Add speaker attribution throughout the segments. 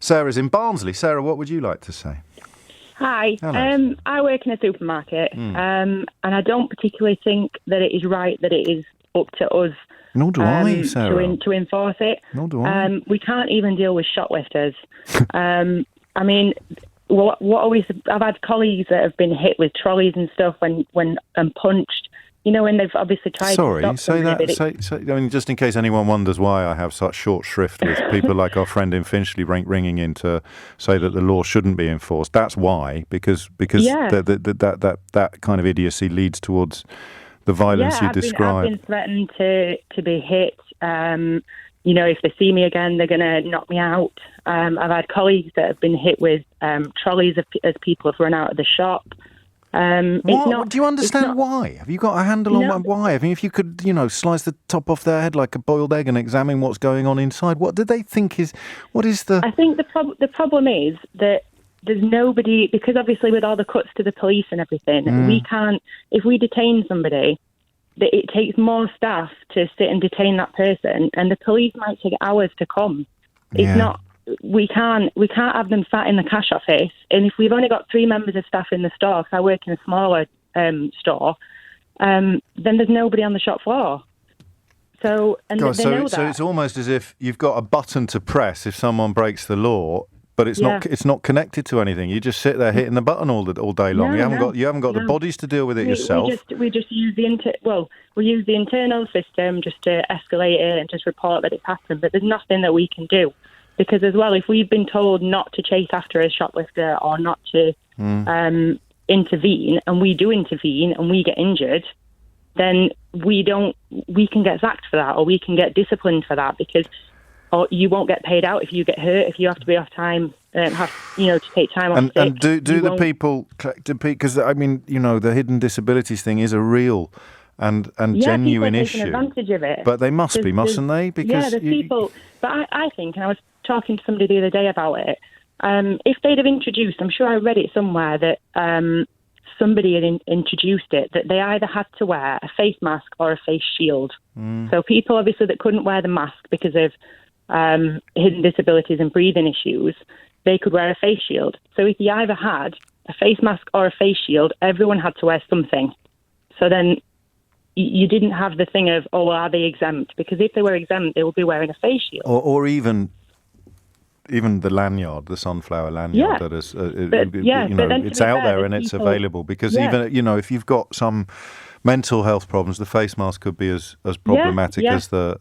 Speaker 1: Sarah's in Barnsley. Sarah, what would you like to say?
Speaker 2: Hi.
Speaker 1: Hello.
Speaker 2: I work in a supermarket, and I don't particularly think that it is right that it is up to us
Speaker 1: Nor do I, Sarah.
Speaker 2: to enforce it.
Speaker 1: Nor do I.
Speaker 2: We can't even deal with shoplifters. I mean, what are we? I've had colleagues that have been hit with trolleys and stuff when punched. You know, when they've obviously tried to stop
Speaker 1: I mean, just in case anyone wonders why I have such short shrift with people like our friend in Finchley ringing in to say that the law shouldn't be enforced. That's why, because that kind of idiocy leads towards the violence you describe.
Speaker 2: I've been threatened to be hit. You know, if they see me again, they're going to knock me out. I've had colleagues that have been hit with trolleys as people have run out of the shop.
Speaker 1: Do you understand why? Have you got a handle on why? I mean, if you could, slice the top off their head like a boiled egg and examine what's going on inside, what do they think what is the...
Speaker 2: I think the problem is that there's nobody, because obviously with all the cuts to the police and everything, we can't, if we detain somebody, it takes more staff to sit and detain that person, and the police might take hours to come. It's not... We can't have them sat in the cash office, and if we've only got 3 members of staff in the store, because I work in a smaller store, then there's nobody on the shop floor. So they know that.
Speaker 1: So it's almost as if you've got a button to press if someone breaks the law, but it's not connected to anything. You just sit there hitting the button all day long. You haven't got the bodies to deal with it yourself.
Speaker 2: We just use we use the internal system just to escalate it and just report that it's happened. But there's nothing that we can do. Because as well, if we've been told not to chase after a shoplifter or not to intervene, and we do intervene and we get injured, then we can get sacked for that, or we can get disciplined for that, because you won't get paid out if you get hurt, if you have to be off time, to take time off sick.
Speaker 1: And do the people, because I mean, the hidden disabilities thing is a real and genuine issue.
Speaker 2: People are taking advantage of it.
Speaker 1: But they must be, mustn't they? Because
Speaker 2: there's people. But I think, and I was talking to somebody the other day about it, if they'd have introduced, I'm sure I read it somewhere that somebody had introduced it, that they either had to wear a face mask or a face shield. So people obviously that couldn't wear the mask because of hidden disabilities and breathing issues, they could wear a face shield. So if you either had a face mask or a face shield, everyone had to wear something. So then you didn't have the thing of, are they exempt? Because if they were exempt, they would be wearing a face shield.
Speaker 1: Or even the lanyard, the sunflower lanyard that is, it's out there and it's available. Because even, if you've got some mental health problems, the face mask could be as problematic as the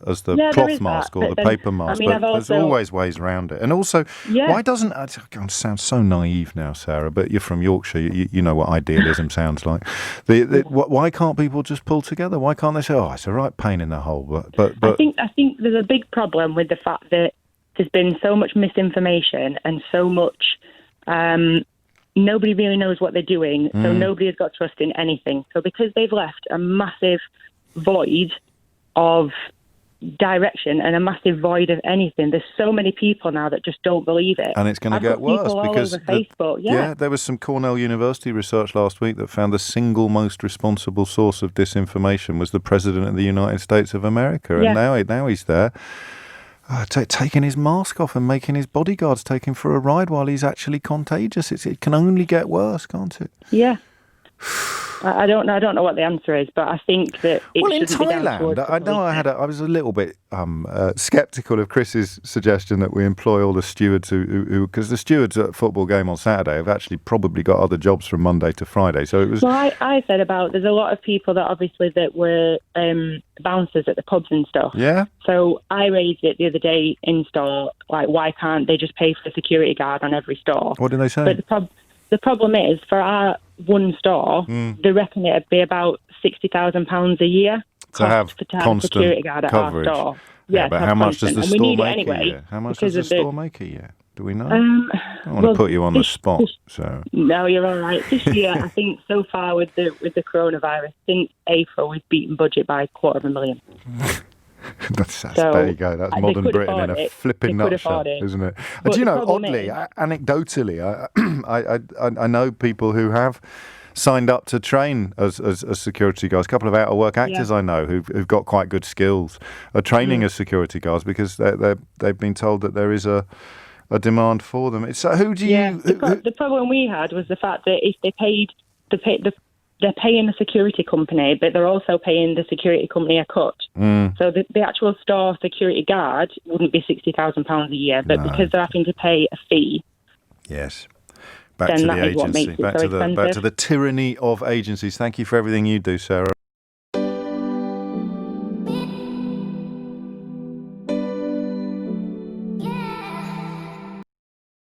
Speaker 1: cloth mask or the paper mask. But there's always ways around it. And also, why doesn't... I sound so naive now, Sarah, but you're from Yorkshire. You know what idealism sounds like. Why can't people just pull together? Why can't they say, it's a right pain in the hole? But
Speaker 2: I think there's a big problem with the fact that there's been so much misinformation and so much... nobody really knows what they're doing, so nobody has got trust in anything. So because they've left a massive void of direction and a massive void of anything, there's so many people now that just don't believe it.
Speaker 1: And it's going to get worse because
Speaker 2: Facebook,
Speaker 1: there was some Cornell University research last week that found the single most responsible source of disinformation was the President of the United States of America. And now he's there. Taking his mask off and making his bodyguards take him for a ride while he's actually contagious. It can only get worse, can't it?
Speaker 2: Yeah. I don't know what the answer is, but I think that
Speaker 1: in Thailand, I was a little bit sceptical of Chris's suggestion that we employ all the stewards who because the stewards at a football game on Saturday have actually probably got other jobs from Monday to Friday. So it was.
Speaker 2: Well, I said there's a lot of people that obviously that were bouncers at the pubs and stuff.
Speaker 1: Yeah.
Speaker 2: So I raised it the other day in store, like why can't they just pay for a security guard on every store?
Speaker 1: What did they say?
Speaker 2: But the problem is, for our one store, they reckon it'd be about £60,000 a year
Speaker 1: to have constant
Speaker 2: security guard
Speaker 1: coverage.
Speaker 2: At our store.
Speaker 1: But how much does the store make a year? How much does the store make a year? Do we know? I don't want to put you on the spot.
Speaker 2: No, you're all right. This year, I think so far with the coronavirus, since April, we've beaten budget by $250,000.
Speaker 1: There you go. That's modern Britain in a flipping nutshell, isn't it? But oddly, anecdotally, I know people who have signed up to train as security guards. A couple of out-of-work actors I know who've got quite good skills are training as security guards because they've been told that there is a a demand for them. So who do you?
Speaker 2: Yeah, the problem we had was the fact that if they're paying the security company, but they're also paying the security company a cut. So the actual store security guard wouldn't be £60,000 a year, but because they're having to pay a fee.
Speaker 1: Yes. Back to the agency. Back to the tyranny of agencies. Thank you for everything you do, Sarah.